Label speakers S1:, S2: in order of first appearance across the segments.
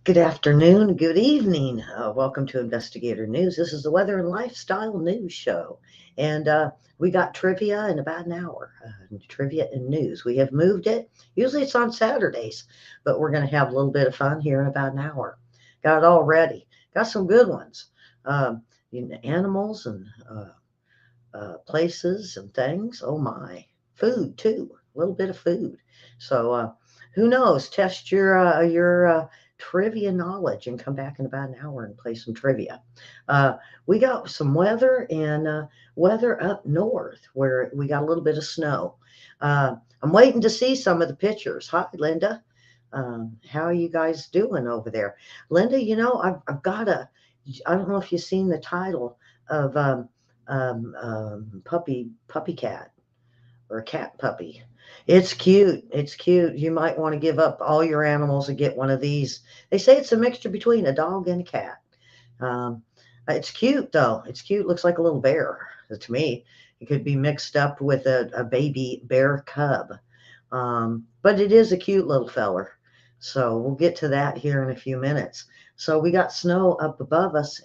S1: Good afternoon, good evening. Welcome to Investigator News. This is the Weather and Lifestyle News Show. And we got trivia in about an hour. Trivia and news. We have moved it. Usually it's on Saturdays, but we're going to have a little bit of fun here in about an hour. Got it all ready. Got some good ones. Animals and places and things. Oh my. Food too. A little bit of food. So who knows? Test your trivia knowledge and come back in about an hour and play some trivia. Uh, we got some weather and weather up north where we got a little bit of snow. I'm waiting to see some of the pictures. Hi, Linda. How are you guys doing over there? Linda, I've got I don't know if you've seen the title of Puppycat or a cat puppy. It's cute. It's cute. You might want to give up all your animals and get one of these. They say it's a mixture between a dog and a cat. Um, it's cute though. It's cute. Looks like a little bear to me. It could be mixed up with a baby bear cub. But it is a cute little feller. So we'll get to that here in a few minutes. So we got snow up above us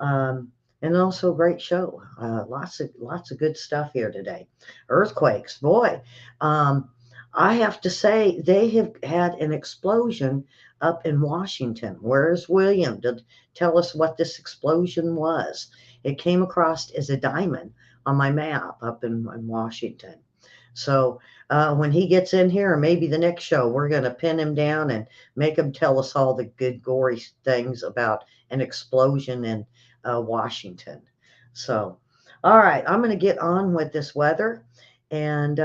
S1: um, and also a great show. Lots of good stuff here today. Earthquakes, boy. Um, I have to say they have had an explosion up in Washington. Where's William to tell us what this explosion was? It came across as a diamond on my map up in Washington. So when he gets in here, or maybe the next show, we're going to pin him down and make him tell us all the good, gory things about an explosion in Washington. So, all right, I'm going to get on with this weather and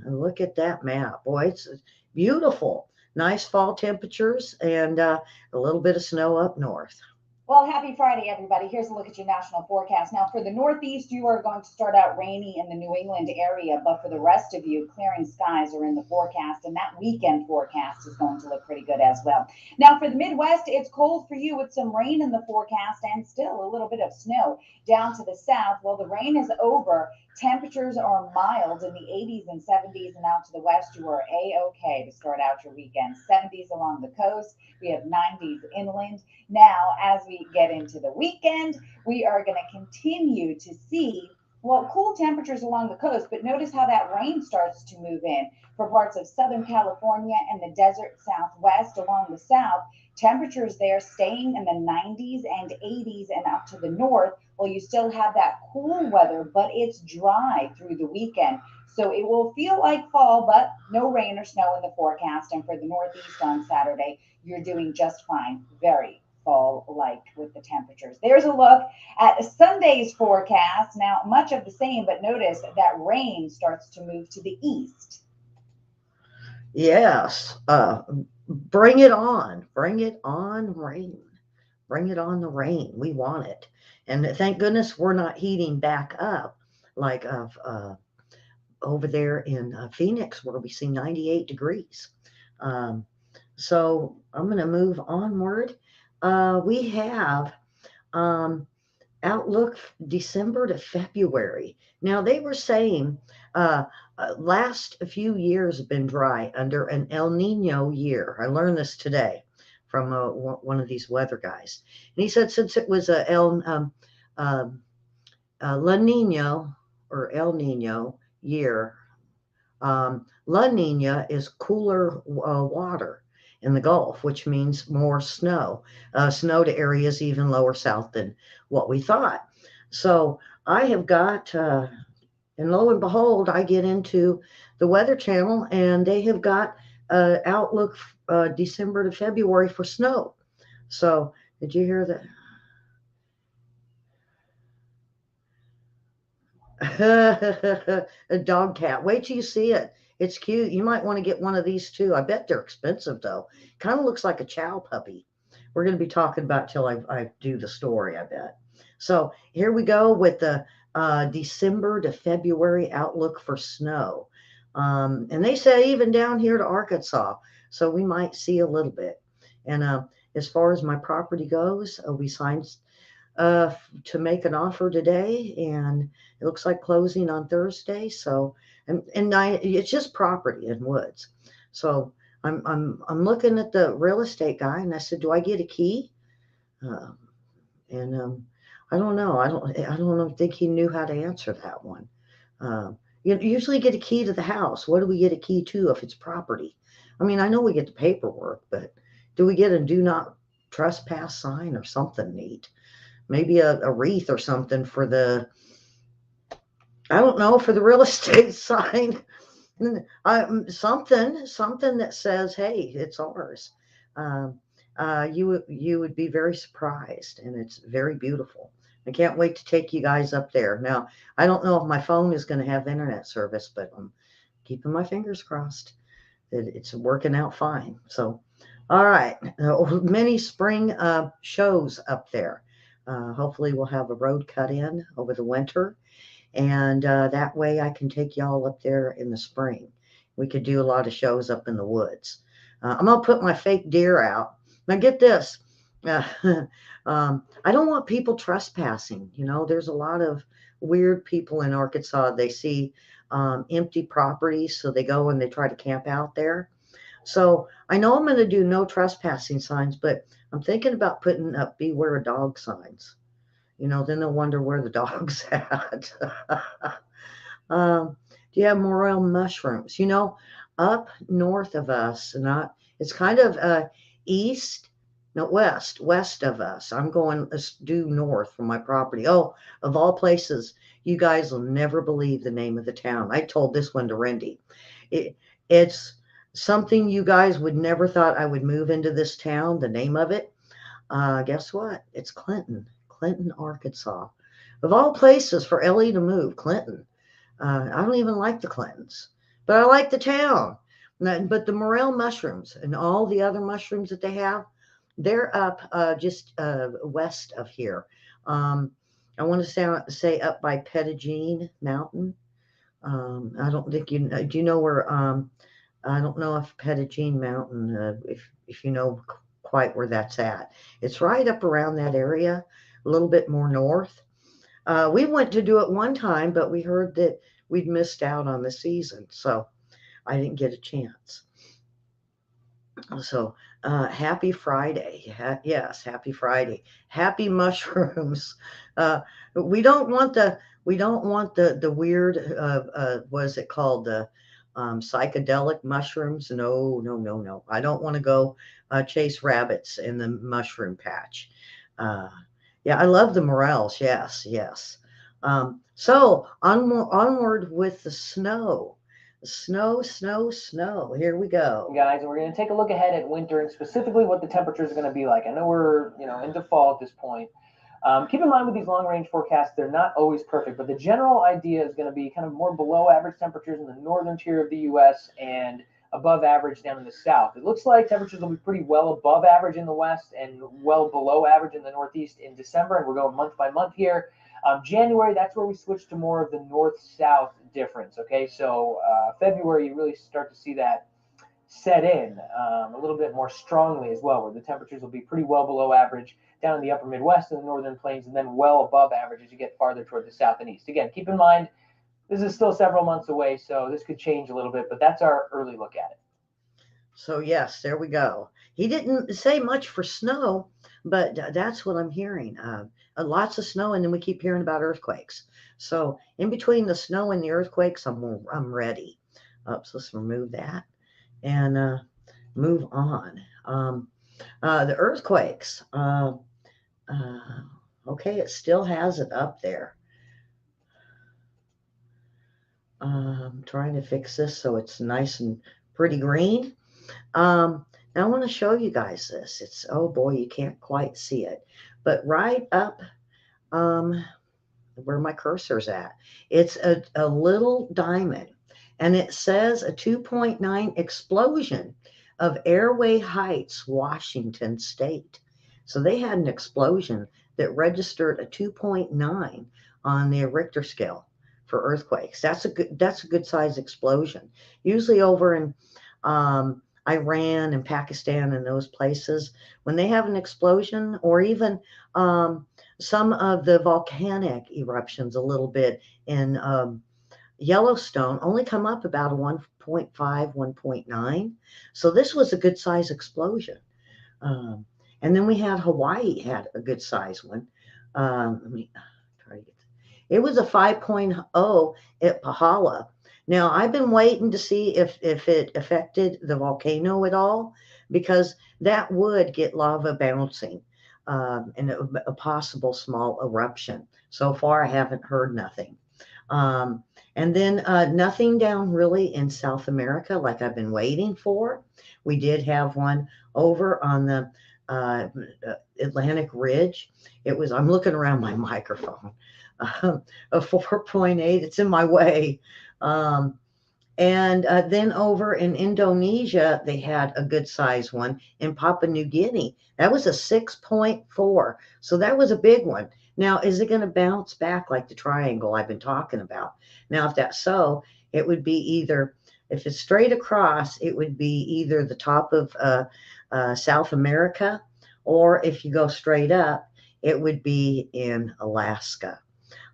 S1: look at that map. Boy, it's beautiful. Nice fall temperatures and a little bit of snow up north.
S2: Well, happy Friday, everybody. Here's a look at your national forecast. Now, for the Northeast, you are going to start out rainy in the New England area, but for the rest of you, clearing skies are in the forecast, and that weekend forecast is going to look pretty good as well. Now, for the Midwest, it's cold for you with some rain in the forecast and still a little bit of snow. Down to the south, well, the rain is over. Temperatures are mild in the 80s and 70s, and out to the west, you are A-OK to start out your weekend. 70s along the coast, we have 90s inland. Now, as we get into the weekend, we are going to continue to see, well, cool temperatures along the coast, but notice how that rain starts to move in for parts of Southern California and the desert Southwest along the south. Temperatures there staying in the 90s and 80s and up to the north. Well, you still have that cool weather, but it's dry through the weekend. So it will feel like fall, but no rain or snow in the forecast. And for the Northeast on Saturday, you're doing just fine. Very fall like with the temperatures. There's a look at Sunday's forecast. Now, much of the same, but notice that rain starts to move to the east.
S1: Yes, bring it on. Bring it on, rain. Bring it on the rain. We want it. And thank goodness we're not heating back up like over there in Phoenix where we see 98 degrees. Um, so I'm going to move onward. We have um, outlook December to February. Now they were saying last few years have been dry under an El Nino year. I learned this today from one of these weather guys, and he said since it was a um, La Nino or El Nino year, La Nina is cooler water in the Gulf, which means more snow, snow to areas even lower south than what we thought. So I have got, and lo and behold, I get into the Weather Channel and they have got outlook December to February for snow. So did you hear that? A dog cat. Wait till you see it. It's cute. You might want to get one of these too. I bet they're expensive though. Kind of looks like a chow puppy. We're going to be talking about till I do the story, I bet. So here we go with the December to February outlook for snow. And they say even down here to Arkansas. So we might see a little bit. And as far as my property goes, we signed to make an offer today, and it looks like closing on Thursday. So, and it's just property in woods. So I'm looking at the real estate guy, and I said, "Do I get a key?" Uh, and I don't know. I don't think he knew how to answer that one. You usually get a key to the house. What do we get a key to if it's property? I mean, I know we get the paperwork, but do we get a do not trespass sign or something neat? Maybe a wreath or something for the, I don't know, for the real estate sign. Something that says, "Hey, it's ours." Um, you would be very surprised, and it's very beautiful. I can't wait to take you guys up there. Now, I don't know if my phone is going to have internet service, but I'm keeping my fingers crossed that it's working out fine. So, all right, many spring shows up there. Hopefully, we'll have a road cut in over the winter, and that way I can take y'all up there in the spring. We could do a lot of shows up in the woods. I'm gonna put my fake deer out. Now get this. Uh, I don't want people trespassing. There's a lot of weird people in Arkansas. They see empty properties, so they go and they try to camp out there. So I know I'm going to do no trespassing signs, but I'm thinking about putting up beware of dog signs. Then they'll wonder where the dog's at. Do you have morel mushrooms? Up north of us, not it's kind of east, no west of us. I'm going due north from my property. Oh, of all places, you guys will never believe the name of the town. I told this one to Randy. It's something you guys would never thought I would move into this town. The name of it. Guess what? It's Clinton, Clinton, Arkansas. Of all places for Ellie to move, Clinton. I don't even like the Clintons, but I like the town. But the morel mushrooms and all the other mushrooms that they have, they're up just west of here. Um, I want to say up by Pettigene Mountain. I don't think do you know where? I don't know if Pettigene Mountain, if you know quite where that's at. It's right up around that area, a little bit more north. We went to do it one time, but we heard that we'd missed out on the season, so I didn't get a chance. So happy Friday. Yes, happy Friday. Happy mushrooms. Uh, we don't want the weird what is it called, the psychedelic mushrooms. No, no, no, no. I don't want to go chase rabbits in the mushroom patch. Uh, yeah, I love the morels. Yes, yes. So onward with the snow. Snow, snow, snow. Here we go.
S3: Guys, and we're going to take a look ahead at winter and specifically what the temperatures are going to be like. I know we're into fall at this point. Keep in mind with these long range forecasts, they're not always perfect, but the general idea is going to be kind of more below average temperatures in the northern tier of the U.S. and above average down in the south. It looks like temperatures will be pretty well above average in the west and well below average in the northeast in December, and we're going month by month here. January, that's where we switch to more of the north-south difference. Okay, so February, you really start to see that set in a little bit more strongly as well, where the temperatures will be pretty well below average down in the upper Midwest and the northern plains, and then well above average as you get farther toward the south and east. Again, keep in mind, this is still several months away, so this could change a little bit, but that's our early look at it.
S1: So yes, there we go. He didn't say much for snow, but that's what I'm hearing. Lots of snow, and then we keep hearing about earthquakes. So in between the snow and the earthquakes, I'm ready. So let's remove that and move on. The earthquakes. Okay, it still has it up there. I'm trying to fix this so it's nice and pretty green. Now I want to show you guys this. It's, oh boy, you can't quite see it, but right up um, where my cursor's at, it's a little diamond, and it says a 2.9 explosion of Airway Heights, Washington State. So they had an explosion that registered a 2.9 on the Richter scale for earthquakes. That's a good size explosion. Usually over in Iran and Pakistan and those places, when they have an explosion, or even some of the volcanic eruptions a little bit in Yellowstone, only come up about a 1.5, 1.9. So this was a good size explosion. Um, and then we had Hawaii had a good size one. Let me try to get. It was a 5.0 at Pahala. Now I've been waiting to see if it affected the volcano at all, because that would get lava bouncing, and a possible small eruption. So far, I haven't heard nothing. Um, and then nothing down really in South America like I've been waiting for. We did have one over on the uh, Atlantic Ridge. It was, I'm looking around my microphone, a 4.8. It's in my way. Um, and then over in Indonesia, they had a good size one in Papua New Guinea. That was a 6.4. So that was a big one. Now, is it going to bounce back like the triangle I've been talking about? Now, if that's so, it would be either, if it's straight across, it would be either the top of South America, or if you go straight up, it would be in Alaska.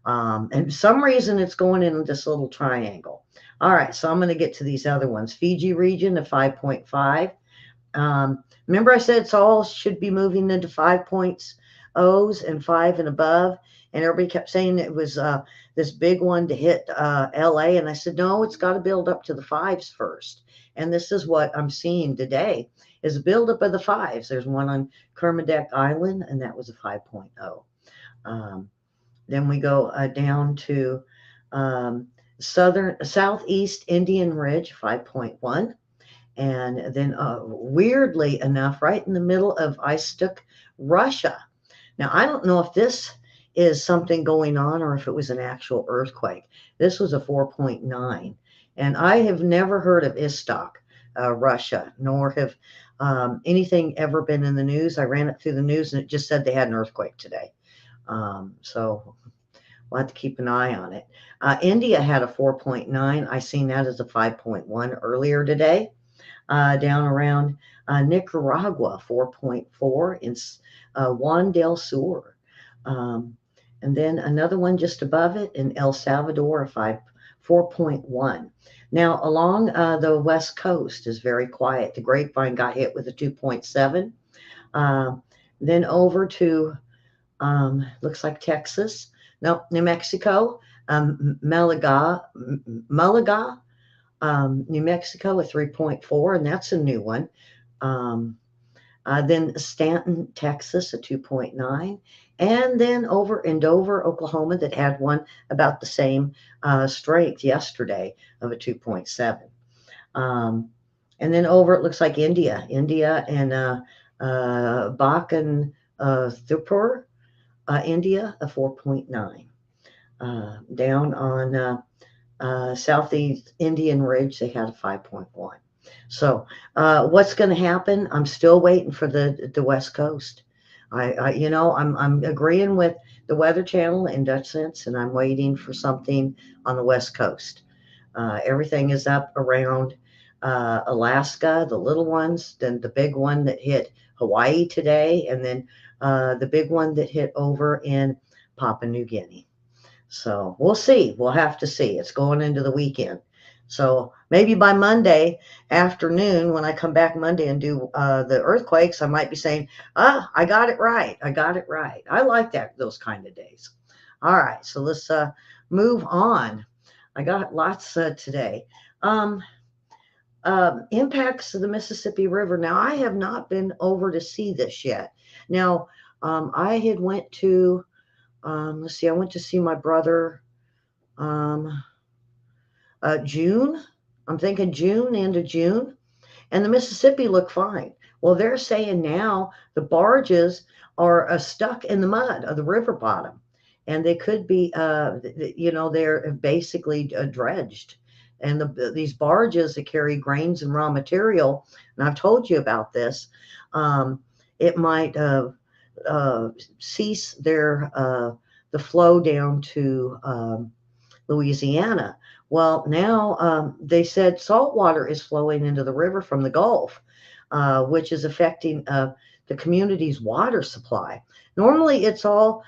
S1: And for some reason, it's going in this little triangle. All right, so I'm going to get to these other ones. Fiji region of 5.5. Remember I said it's all should be moving into 5.0s and 5 and above, and everybody kept saying it was this big one to hit LA, and I said, no, it's got to build up to the 5s first. And this is what I'm seeing today is a buildup of the 5s. There's one on Kermadec Island, and that was a 5.0. Then we go down to southeast Indian Ridge, 5.1. And then weirdly enough, right in the middle of Istuk, Russia. Now, I don't know if this is something going on or if it was an actual earthquake. This was a 4.9. And I have never heard of Istok, Russia, nor have anything ever been in the news. I ran it through the news and it just said they had an earthquake today. So we'll have to keep an eye on it. India had a 4.9. I seen that as a 5.1 earlier today. Down around Nicaragua, 4.4 in Juan del Sur. And then another one just above it in El Salvador, 4.1. Now, along the west coast is very quiet. The Grapevine got hit with a 2.7. Then over to, looks like Texas. No, New Mexico, Malaga, New Mexico, a 3.4, and that's a new one. Then Stanton, Texas, a 2.9. And then over in Dover, Oklahoma, that had one about the same strength yesterday of a 2.7. And then over, it looks like India and Bakan Thupur, India, a 4.9. Down on Southeast Indian Ridge, they had a 5.1. So what's going to happen? I'm still waiting for the West Coast. I'm agreeing with the Weather Channel in Dutch Sense, and I'm waiting for something on the West Coast. Everything is up around Alaska, the little ones, then the big one that hit Hawaii today, and then the big one that hit over in Papua New Guinea. So we'll see. We'll have to see. It's going into the weekend. So maybe by Monday afternoon, when I come back Monday and do the earthquakes, I might be saying, I got it right. I got it right. I like those kind of days. All right. So let's move on. I got lots today. Impacts of the Mississippi River. Now, I have not been over to see this yet. Now, I had went to, let's see, I went to see my brother June. I'm thinking June, end of June. And the Mississippi looked fine. Well, they're saying now the barges are stuck in the mud of the river bottom. And they could be, they're basically dredged. And these barges that carry grains and raw material, and I've told you about this, it might cease the flow down to Louisiana. Well, now they said salt water is flowing into the river from the Gulf, which is affecting the community's water supply. Normally, it's all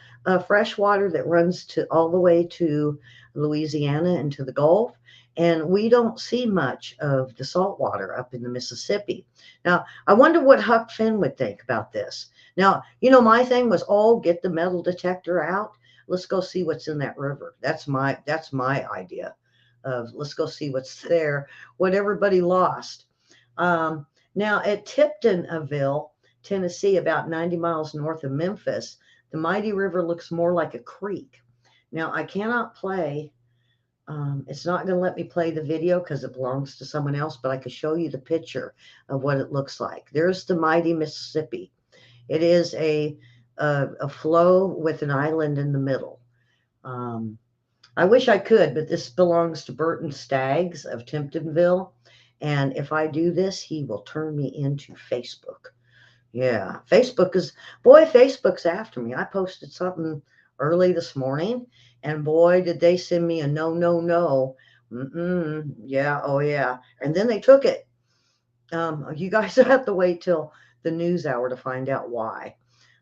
S1: fresh water that runs all the way to Louisiana and to the Gulf. And we don't see much of the saltwater up in the Mississippi. Now, I wonder what Huck Finn would think about this. Now, my thing was, oh, get the metal detector out. Let's go see what's in that river. That's my idea of let's go see what's there, what everybody lost. Um, Now, at Tiptonville, Tennessee, about 90 miles north of Memphis, the mighty river looks more like a creek. Now, I cannot play, it's not going to let me play the video because it belongs to someone else, but I can show you the picture of what it looks like. There's the mighty Mississippi. It is a flow with an island in the middle. Um, I wish I could, but this belongs to Burton Staggs of Tiptonville. And if I do this, he will turn me into Facebook. Yeah, Facebook's after me. I posted something early this morning, and boy, did they send me a no, no, no. Yeah, oh yeah. And then they took it. You guys have to wait till the news hour to find out why.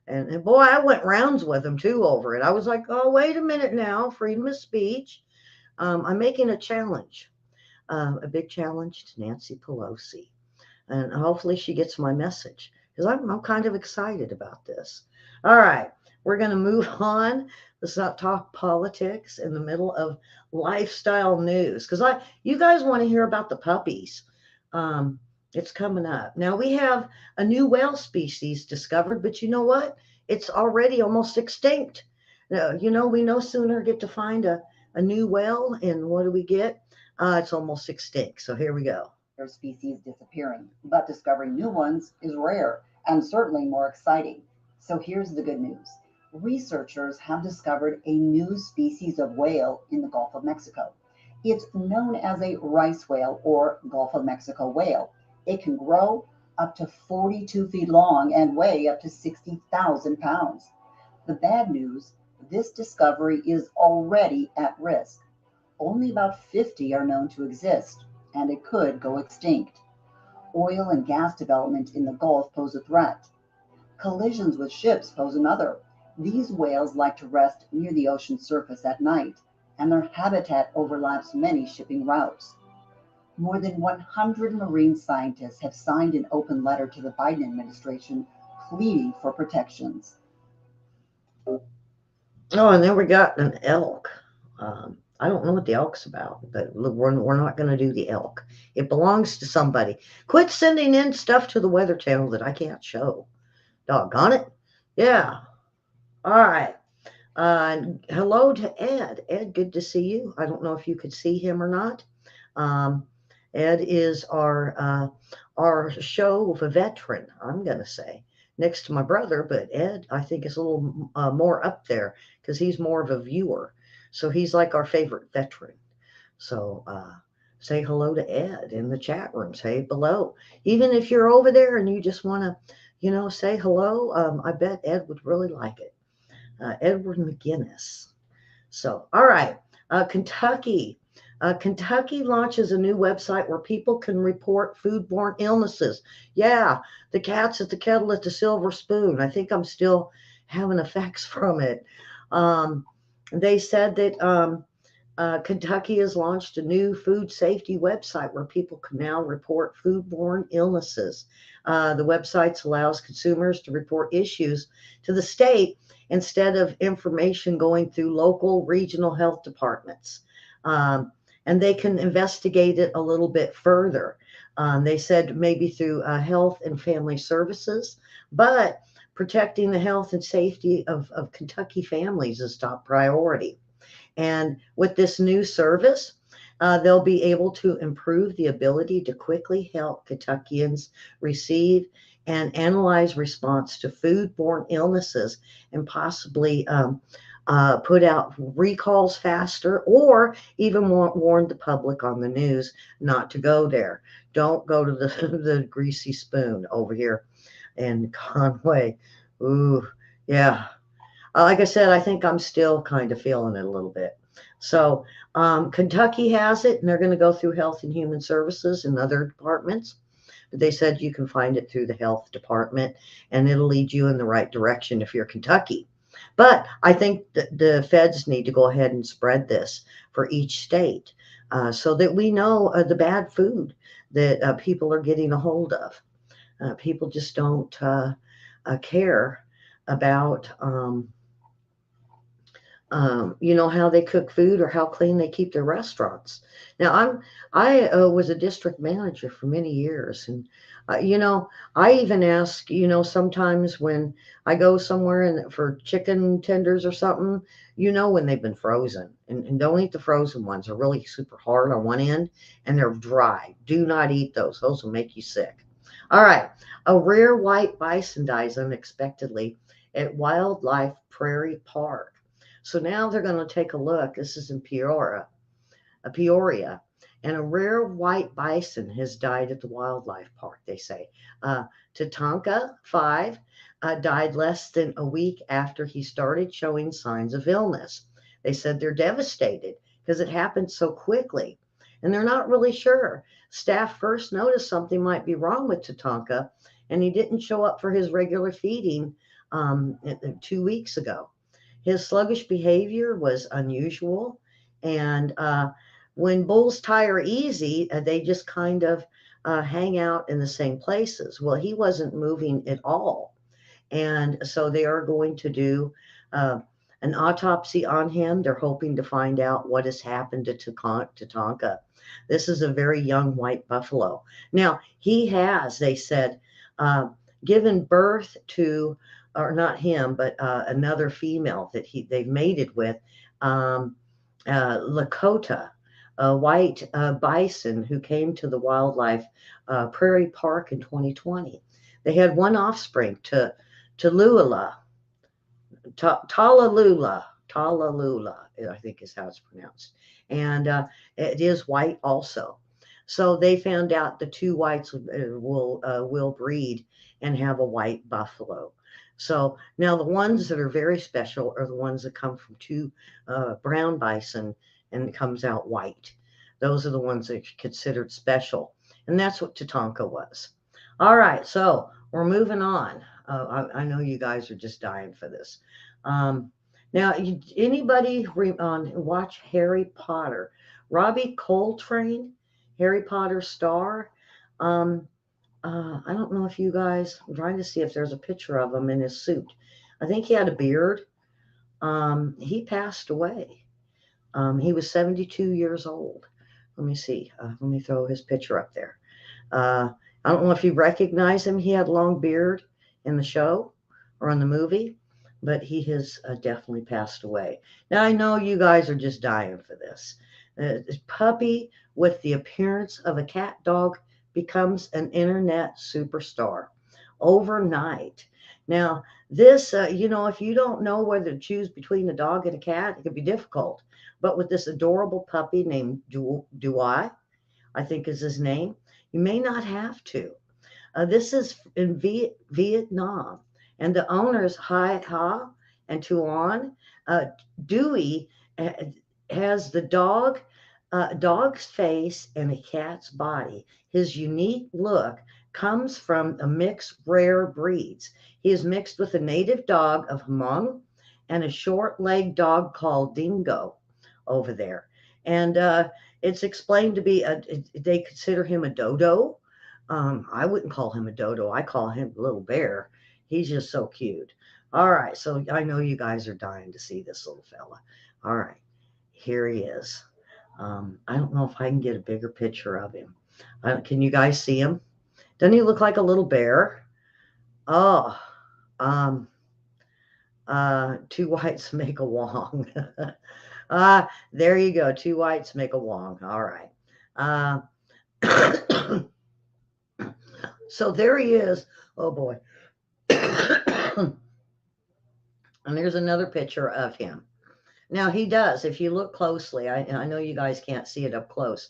S1: And boy, I went rounds with them too over it. I was like, oh, wait a minute now, freedom of speech. I'm making a challenge, a big challenge to Nancy Pelosi. And hopefully she gets my message because I'm kind of excited about this. All right, we're going to move on. Let's not talk politics in the middle of lifestyle news because you guys want to hear about the puppies. Um, it's coming up. Now we have a new whale species discovered, but you know what? It's already almost extinct. We no sooner get to find a new whale, and what do we get? It's almost extinct. So here we go.
S4: Their species disappearing, but discovering new ones is rare and certainly more exciting. So here's the good news. Researchers have discovered a new species of whale in the Gulf of Mexico. It's known as a rice whale or Gulf of Mexico whale. It can grow up to 42 feet long and weigh up to 60,000 pounds. The bad news, this discovery is already at risk. Only about 50 are known to exist, and it could go extinct. Oil and gas development in the Gulf pose a threat. Collisions with ships pose another. These whales like to rest near the ocean surface at night, and their habitat overlaps many shipping routes. More than 100 marine scientists have signed an open letter to the Biden administration pleading for protections.
S1: Oh, and then we got an elk. I don't know what the elk's about, but we're not going to do the elk. It belongs to somebody. Quit sending in stuff to the Weather Channel that I can't show. Doggone it. Yeah. All right. Hello to Ed. Ed, good to see you. I don't know if you could see him or not. Ed is our show of a veteran, I'm going to say, next to my brother. But Ed, I think, is a little more up there because he's more of a viewer. So he's like our favorite veteran. So say hello to Ed in the chat room. Say below. Even if you're over there and you just want to, say hello, I bet Ed would really like it. Edward McGinnis. So, all right. Kentucky. Kentucky launches a new website where people can report foodborne illnesses. Yeah, the cat's at the kettle at the silver spoon. I think I'm still having effects from it. They said that Kentucky has launched a new food safety website where people can now report foodborne illnesses. The website allows consumers to report issues to the state instead of information going through local regional health departments. And they can investigate it a little bit further. They said maybe through Health and Family Services, but protecting the health and safety of Kentucky families is top priority. And with this new service, they'll be able to improve the ability to quickly help Kentuckians receive and analyze response to foodborne illnesses and possibly put out recalls faster or even warn the public on the news not to go there. Don't go to the greasy spoon over here in Conway. Ooh, yeah. Like I said, I think I'm still kind of feeling it a little bit. So Kentucky has it, and they're going to go through Health and Human Services and other departments. But they said you can find it through the health department, and it'll lead you in the right direction if you're Kentucky. But I think the feds need to go ahead and spread this for each state. so that we know the bad food that people are getting a hold of. People just don't care about, how they cook food or how clean they keep their restaurants. Now, I was a district manager for many years, and I even ask, sometimes when I go somewhere and for chicken tenders or something, when they've been frozen, and don't eat the frozen ones. They're really super hard on one end, and they're dry. Do not eat those. Those will make you sick. All right, a rare white bison dies unexpectedly at Wildlife Prairie Park. So now they're going to take a look. This is in Peoria, and a rare white bison has died at the wildlife park, they say. Uh, Tatanka, 5, died less than a week after he started showing signs of illness. They said they're devastated because it happened so quickly, and they're not really sure. Staff first noticed something might be wrong with Tatanka, and he didn't show up for his regular feeding 2 weeks ago. His sluggish behavior was unusual, and when bulls tire easy, they just kind of hang out in the same places. Well, he wasn't moving at all, and so they are going to do uh, an autopsy on him. They're hoping to find out what has happened to Tatanka. This is a very young white buffalo. Now, he has, they said, uh, given birth to, or not him, but another female that they've mated with, um, Lakota, a white bison who came to the wildlife Prairie Park in 2020. They had one offspring to Lula, Talalula, I think is how it's pronounced. And it is white also. So they found out the two whites will breed and have a white buffalo. So now the ones that are very special are the ones that come from two brown bison and it comes out white. Those are the ones that are considered special. And that's what Tatanka was. All right, so we're moving on. I know you guys are just dying for this. Um, Now, anybody watch Harry Potter? Robbie Coltrane, Harry Potter star. Um, I don't know if you guys, I'm trying to see if there's a picture of him in his suit. I think he had a beard. He passed away. He was 72 years old. Let me see. Let me throw his picture up there. Uh, I don't know if you recognize him. He had a long beard in the show or in the movie, but he has definitely passed away. Now, I know you guys are just dying for this. This puppy with the appearance of a cat dog becomes an internet superstar overnight. Now, this, if you don't know whether to choose between a dog and a cat, it could be difficult. But with this adorable puppy named Dui, I think is his name, you may not have to. This is in Vietnam, and the owners Hai Ha and Tuan Dewey uh, has the dog's face and a cat's body. His unique look comes from a mixed rare breeds. He is mixed with a native dog of Hmong and a short-legged dog called Dingo over there. And it's explained to be they consider him a dodo. I wouldn't call him a dodo. I call him a little bear. He's just so cute. All right, so I know you guys are dying to see this little fella. All right, here he is. I don't know if I can get a bigger picture of him. Can you guys see him? Doesn't he look like a little bear? Oh, um, two whites make a wong. There you go. Two whites make a wong. All right. Uh, so there he is. Oh boy. And there's another picture of him. Now he does, if you look closely, I know you guys can't see it up close,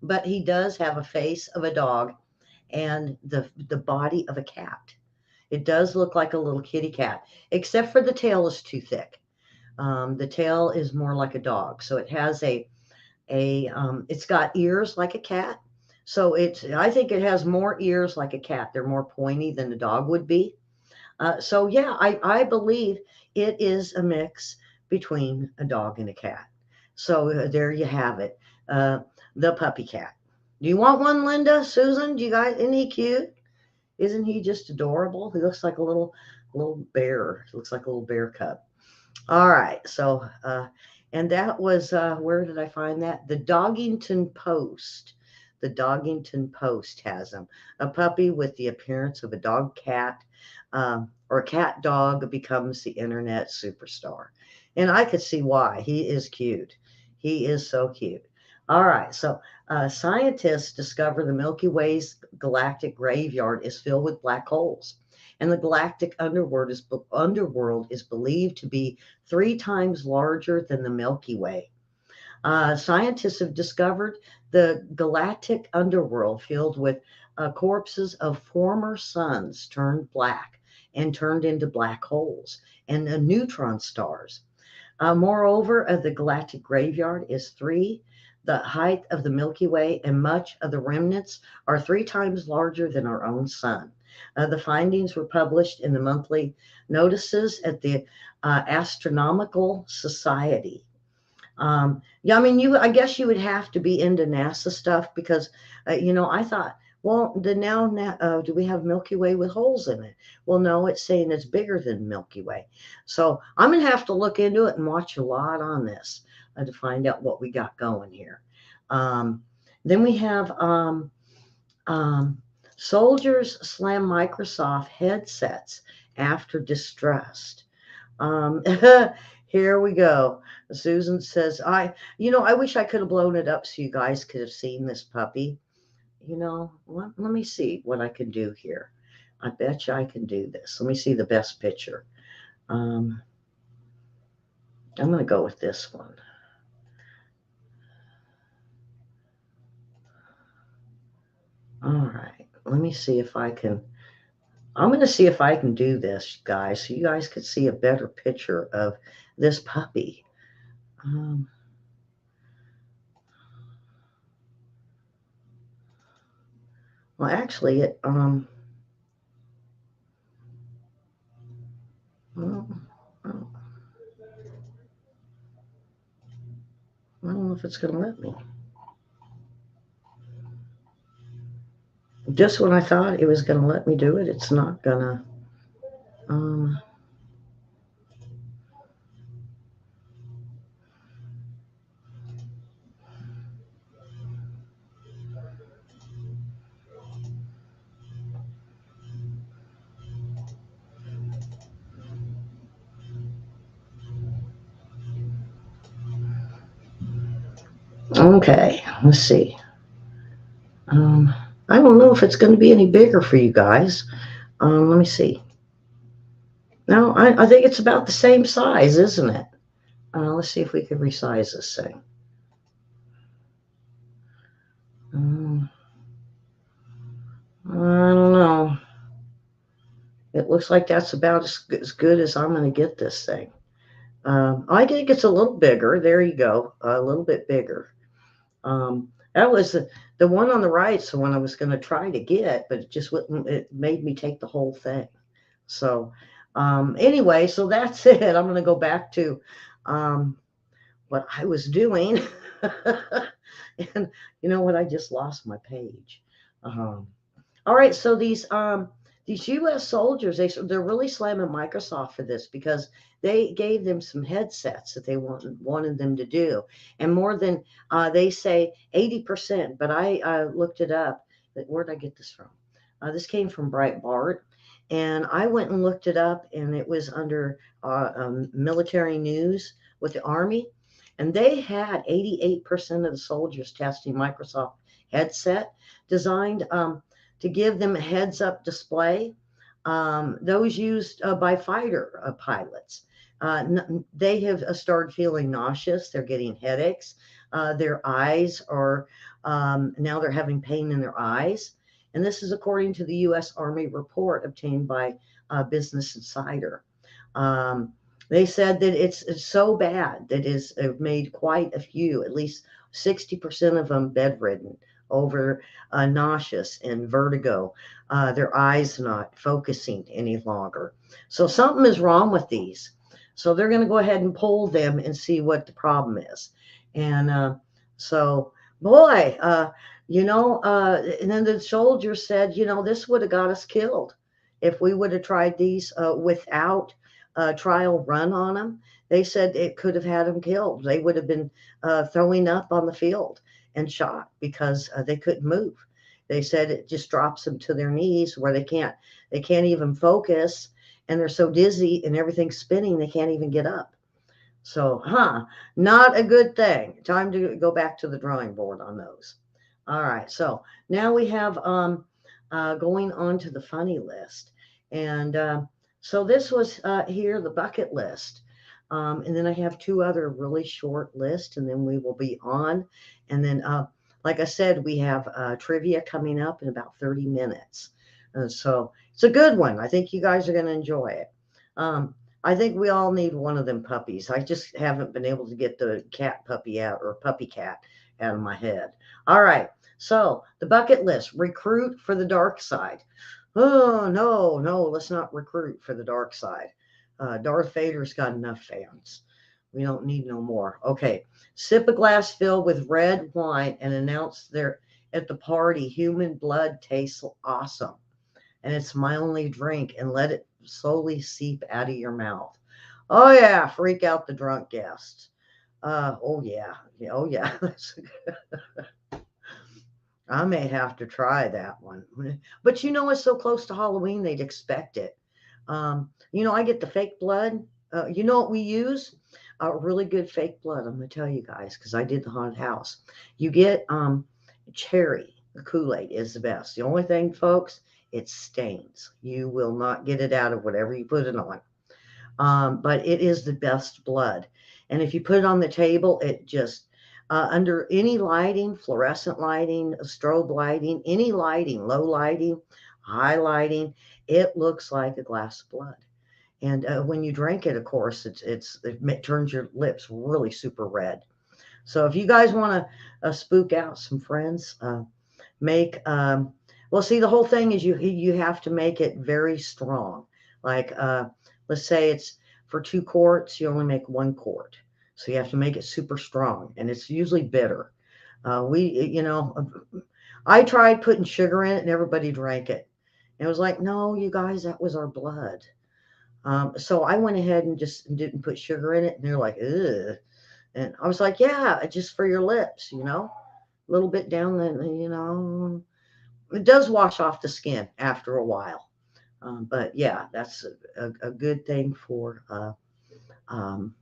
S1: but he does have a face of a dog and the body of a cat. It does look like a little kitty cat, except for the tail is too thick. The tail is more like a dog, so it has it's got ears like a cat. So I think it has more ears like a cat. They're more pointy than a dog would be. So yeah, I believe it is a mix between a dog and a cat. So there you have it. the puppy cat. Do you want one, Linda? Susan, do you guys? Isn't he cute? Isn't he just adorable? He looks like a little bear. He looks like a little bear cub. All right. So, and that was where did I find that? The Doggington Post. The Doggington Post has him. A puppy with the appearance of a dog cat, or a cat dog becomes the internet superstar. And I could see why. He is cute. He is so cute. All right. So, scientists discover the Milky Way's galactic graveyard is filled with black holes. And the galactic underworld is believed to be 3 times larger than the Milky Way. Scientists have discovered the galactic underworld filled with corpses of former suns turned black and turned into black holes and neutron stars. Moreover, the galactic graveyard is the height of the Milky Way, and much of the remnants are 3 times larger than our own sun. The findings were published in the monthly notices at the Astronomical Society. Yeah, I mean, I guess you would have to be into NASA stuff because, I thought, well, do we have Milky Way with holes in it? Well, no, it's saying it's bigger than Milky Way. So I'm going to have to look into it and watch a lot on this to find out what we got going here. Then we have um, soldiers slam Microsoft headsets after distrust. Here we go. Susan says, I wish I could have blown it up so you guys could have seen this puppy. Let me see what I can do here. I bet you I can do this. Let me see the best picture. I'm going to go with this one. All right. Let me see if I can. I'm going to see if I can do this, guys, so you guys could see a better picture of this puppy. Well, actually, well, I don't know if it's going to let me. Just when I thought it was going to let me do it, it's not going to. Okay, let's see. I don't know if it's going to be any bigger for you guys. Let me see. No, I think it's about the same size, isn't it? Let's see if we can resize this thing. I don't know. It looks like that's about as good as I'm going to get this thing. I think it's a little bigger. There you go. A little bit bigger. That was the one on the right. So one I was going to try to get, but it just wouldn't. It made me take the whole thing. So anyway, so that's it. I'm going to go back to what I was doing. And you know what? I just lost my page. All right, so these U.S. soldiers, they're really slamming Microsoft for this because they gave them some headsets that they wanted them to do, and more than they say 80%. But I looked it up. Where did I get this from? This came from Breitbart, and I went and looked it up, and it was under military news with the Army, and they had 88% of the soldiers testing Microsoft headset designed to give them a heads-up display. Those used by fighter pilots. They have started feeling nauseous. They're getting headaches. Their eyes are, now they're having pain in their eyes. And this is according to the U.S. Army report obtained by Business Insider. They said that it's so bad that it's made quite a few, at least 60% of them bedridden over nauseous and vertigo, their eyes not focusing any longer. So something is wrong with these. So they're going to go ahead and pull them and see what the problem is. And so Boy, and then the soldier said, this would have got us killed if we would have tried these without a trial run on them. They said it could have had them killed. They would have been throwing up on the field and shot because they couldn't move. They said it just drops them to their knees where they can't even focus, and they're so dizzy and everything's spinning they can't even get up. So, not a good thing. Time to go back to the drawing board on those. All right. So now we have going on to the funny list, and so this was here the bucket list, and then I have two other really short lists, and then we will be on, and then like I said, we have trivia coming up in about 30 minutes. So it's a good one. I think you guys are going to enjoy it. I think we all need one of them puppies. I just haven't been able to get the cat puppy out or puppy cat out of my head. All right. So the bucket list, recruit for the dark side. Oh, no, no, let's not recruit for the dark side. Darth Vader's got enough fans. We don't need no more. Okay. Sip a glass filled with red wine and announce there at the party, human blood tastes awesome. And it's my only drink, and let it slowly seep out of your mouth. Oh yeah, freak out the drunk guests. Oh yeah, oh yeah. I may have to try that one. But it's so close to Halloween, they'd expect it. I get the fake blood. You know what we use? Really good fake blood. I'm going to tell you guys because I did the haunted house. You get cherry. The Kool-Aid is the best. The only thing, folks, it stains. You will not get it out of whatever you put it on. But it is the best blood. And if you put it on the table, it just under any lighting, fluorescent lighting, strobe lighting, any lighting, low lighting, high lighting, it looks like a glass of blood. And when you drink it, of course, it turns your lips really super red. So if you guys want to spook out some friends, make well, see, the whole thing is you have to make it very strong. Like let's say it's for 2 quarts, you only make 1 quart. So you have to make it super strong, and it's usually bitter. We, I tried putting sugar in it, and everybody drank it. And it was like, no, you guys, that was our blood. So I went ahead and just didn't put sugar in it, and they're like, ugh. And I was like, yeah, just for your lips, a little bit down it does wash off the skin after a while. But yeah, that's a good thing for um,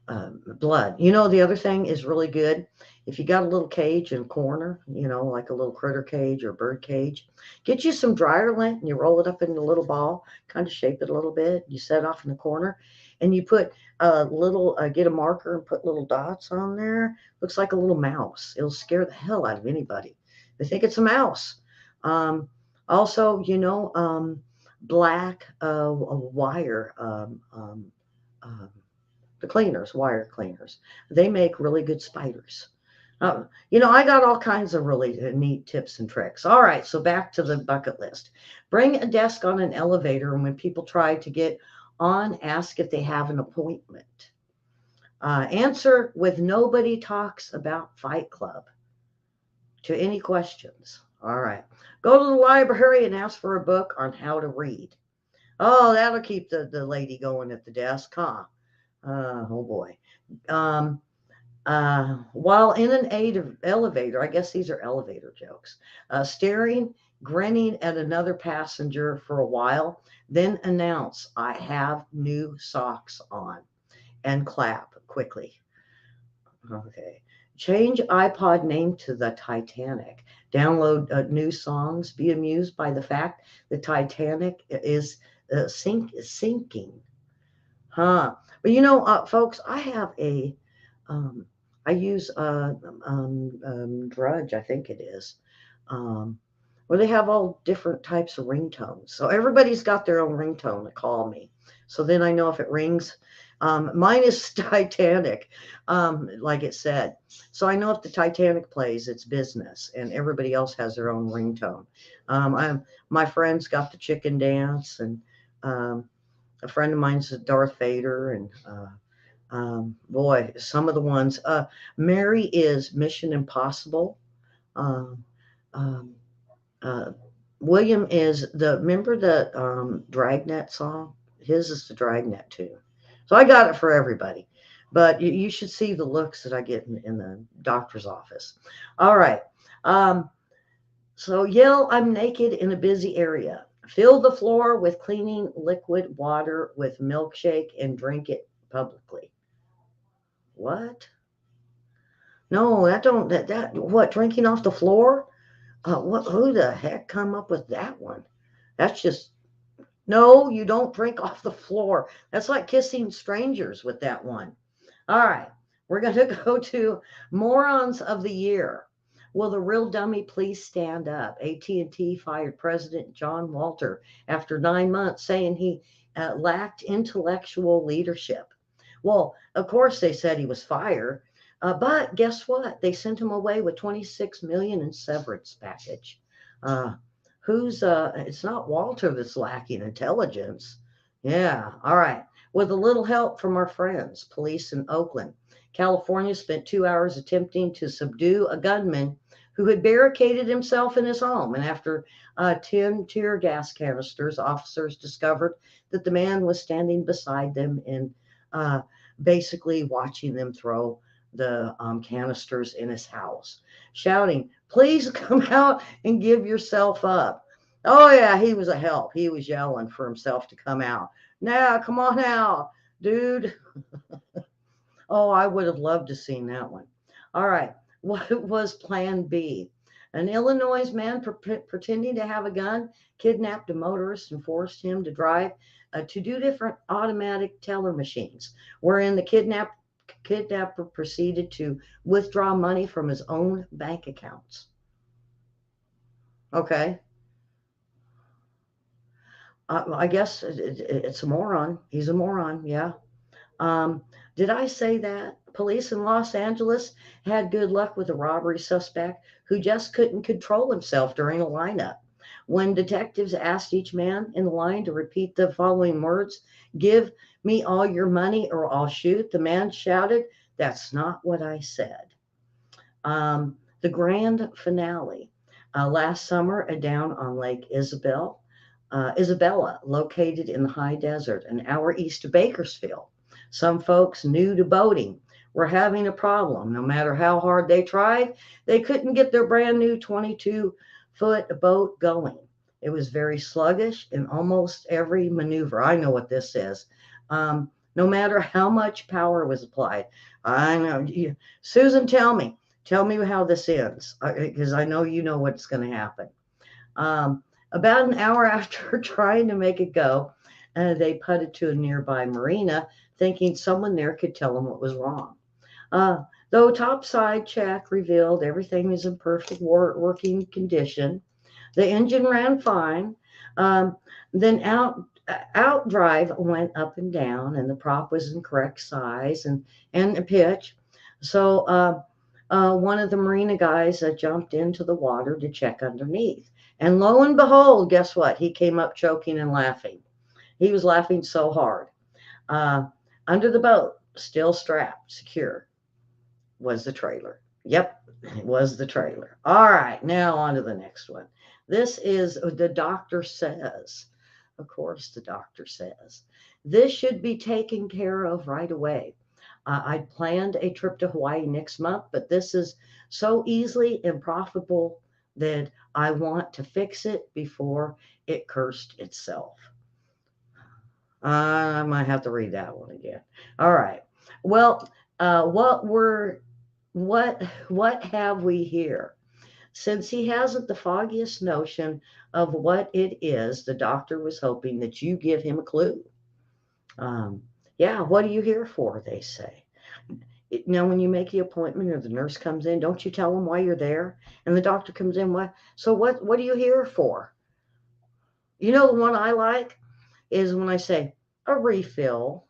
S1: blood. The other thing is really good. If you got a little cage in a corner, like a little critter cage or bird cage, get you some dryer lint and you roll it up into a little ball, kind of shape it a little bit. You set it off in the corner and you put a little, get a marker and put little dots on there. Looks like a little mouse. It'll scare the hell out of anybody. They think it's a mouse. Also, black wire. The cleaners, wire cleaners. They make really good spiders. I got all kinds of really neat tips and tricks. All right, so back to the bucket list. Bring a desk on an elevator, and when people try to get on, ask if they have an appointment. Answer with nobody talks about Fight Club to any questions. All right. Go to the library and ask for a book on how to read. Oh, that'll keep the lady going at the desk, huh? Oh boy. Um, while in an elevator, I guess these are elevator jokes, staring, grinning at another passenger for a while, then announce, I have new socks on, and clap quickly. Okay. Change iPod name to the Titanic. Download new songs. Be amused by the fact the Titanic is sinking. Huh. But folks, I have um, I use Drudge, I think it is, um, where they have all different types of ringtones. So everybody's got their own ringtone to call me. So then I know if it rings. Mine is Titanic, like it said. So I know if the Titanic plays, it's business, and everybody else has their own ringtone. My friends got the chicken dance, and a friend of mine's Darth Vader, and Boy, some of the ones. Mary is Mission Impossible. Um, um, uh, William is remember the Dragnet song? His is the Dragnet too. So I got it for everybody. But you should see the looks that I get in the doctor's office. All right. Um, so yell, I'm naked in a busy area. Fill the floor with cleaning liquid water with milkshake and drink it publicly. What? No, that don't that what drinking off the floor? What? Who the heck come up with that one? That's just no. You don't drink off the floor. That's like kissing strangers with that one. All right, we're going to go to morons of the year. Will the real dummy please stand up? AT&T fired President John Walter after 9 months, saying he lacked intellectual leadership. Well, of course they said he was fired, but guess what? They sent him away with 26 million in severance package. Uh, who's It's not Walter that's lacking intelligence. Yeah, all right. With a little help from our friends, police in Oakland, California spent 2 hours attempting to subdue a gunman who had barricaded himself in his home. And after 10 tear gas canisters, officers discovered that the man was standing beside them and uh, basically watching them throw the canisters in his house, shouting, please come out and give yourself up. Oh, yeah, he was a help. He was yelling for himself to come out. Now, come on out, dude. Oh, I would have loved to seen that one. All right. What was plan B? An Illinois man pretending to have a gun kidnapped a motorist and forced him to drive to do different automatic teller machines, wherein the kidnapper proceeded to withdraw money from his own bank accounts. Okay. I guess it's a moron. He's a moron. Yeah. Um, did I say that? Police in Los Angeles had good luck with a robbery suspect who just couldn't control himself during a lineup. When detectives asked each man in the line to repeat the following words, give me all your money or I'll shoot, the man shouted, that's not what I said. The grand finale. Last summer, down on Lake Isabella, located in the high desert, an hour east of Bakersfield. Some folks new to boating were having a problem. No matter how hard they tried, they couldn't get their brand new 22-foot boat going. It was very sluggish in almost every maneuver. I know what this is. No matter how much power was applied. I know. Susan, tell me how this ends, because I know you know what's going to happen. About an hour after trying to make it go, they putted to a nearby marina, thinking someone there could tell them what was wrong. Though topside check revealed everything was in perfect working condition, the engine ran fine. Um, then out drive went up and down, and the prop was in correct size and pitch. So one of the marina guys jumped into the water to check underneath. And lo and behold, guess what? He came up choking and laughing. He was laughing so hard. Uh, Under the boat, still strapped, secure, was the trailer. Yep, it was the trailer. All right, now on to the next one. This is the doctor says. Of course, the doctor says. This should be taken care of right away. I'd planned a trip to Hawaii next month, but this is so easily and profitable that I want to fix it before it cursed itself. I might have to read that one again. All right. Well, what were what have we here? Since he hasn't the foggiest notion of what it is, the doctor was hoping that you give him a clue. Um, yeah, what are you here for? They say. Now, when you make the appointment or the nurse comes in, don't you tell them why you're there? And the doctor comes in, what? So what are you here for? You know the one I like is when I say a refill.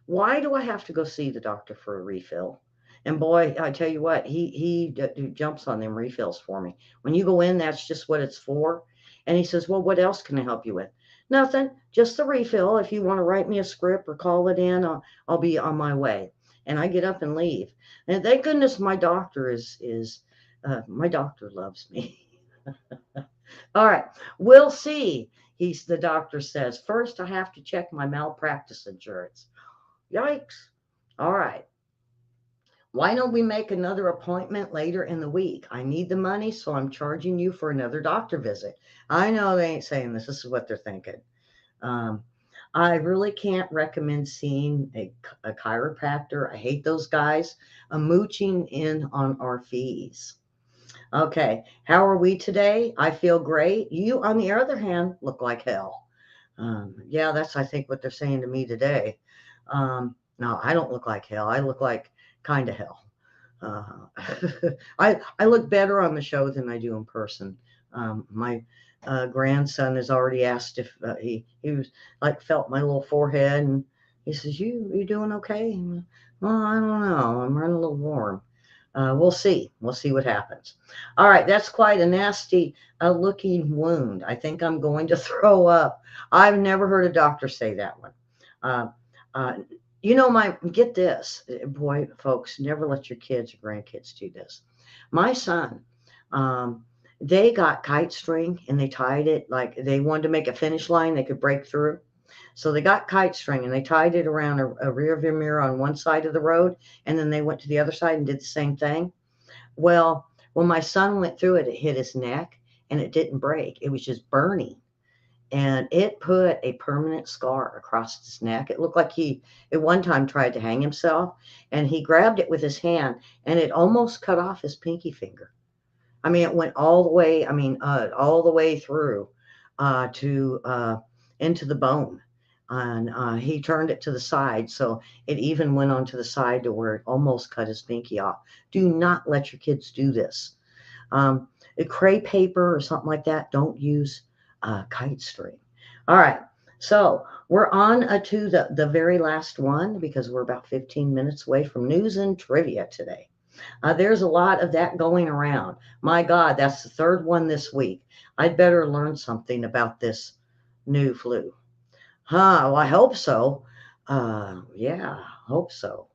S1: Why do I have to go see the doctor for a refill? And boy, I tell you what, he jumps on them refills for me. When you go in, that's just what it's for. And he says, well, what else can I help you with? Nothing, just the refill. If you want to write me a script or call it in, I'll be on my way. And I get up and leave. And thank goodness my doctor is my doctor loves me. All right, we'll see. The doctor says, first I have to check my malpractice insurance. Yikes. All right. Why don't we make another appointment later in the week? I need the money, so I'm charging you for another doctor visit. I know they ain't saying this. This is what they're thinking. Um, I really can't recommend seeing a chiropractor. I hate those guys. Mooching in on our fees. Okay, how are we today? I feel great. You, on the other hand, look like hell. Yeah, that's, I think, what they're saying to me today. No, I don't look like hell. I look like kind of hell. I look better on the show than I do in person. My grandson has already asked if he was like felt my little forehead, and he says, "You doing okay?" Well, I don't know. I'm running a little warm. We'll see. We'll see what happens. All right, that's quite a nasty looking wound. I think I'm going to throw up. I've never heard a doctor say that one. Uh, uh, get this, boy, folks, never let your kids or grandkids do this. My son, um, they got kite string and they tied it like they wanted to make a finish line they could break through. So they got kite string and they tied it around a rear view mirror on one side of the road, and then they went to the other side and did the same thing. Well, when my son went through it, it hit his neck and it didn't break. It was just burning, and it put a permanent scar across his neck. It looked like he at one time tried to hang himself, and he grabbed it with his hand and it almost cut off his pinky finger. I mean, it went all the way, all the way through to into the bone. And he turned it to the side. So it even went onto the side to where it almost cut his pinky off. Do not let your kids do this. A cray paper or something like that, don't use kite string. All right. So we're on to the very last one because we're about 15 minutes away from news and trivia today. There's a lot of that going around. My God, that's the third one this week. I'd better learn something about this new flu. Well, I hope so. Yeah, hope so.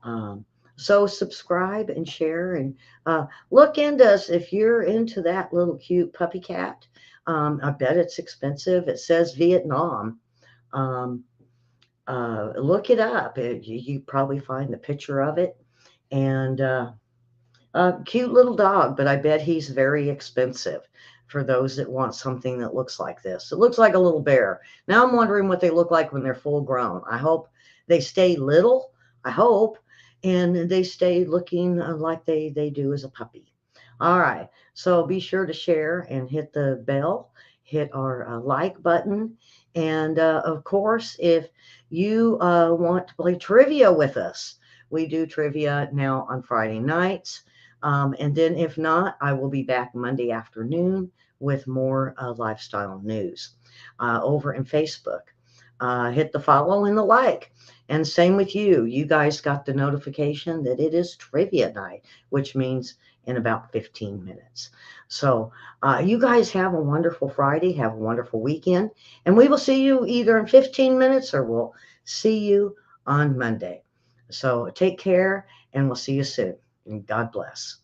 S1: Um, so subscribe and share and look into us if you're into that little cute puppy cat. I bet it's expensive. It says Vietnam. Um, look it up. You probably find the picture of it. And a cute little dog, but I bet he's very expensive for those that want something that looks like this. It looks like a little bear. Now I'm wondering what they look like when they're full grown. I hope they stay little. I hope. And they stay looking like they do as a puppy. All right. So be sure to share and hit the bell, hit our like button. And of course, if you want to play trivia with us, we do trivia now on Friday nights. And then if not, I will be back Monday afternoon with more lifestyle news over in Facebook. Hit the follow and the like. And same with you. You guys got the notification that it is trivia night, which means in about 15 minutes. So you guys have a wonderful Friday. Have a wonderful weekend. And we will see you either in 15 minutes or we'll see you on Monday. So take care and we'll see you soon. And God bless.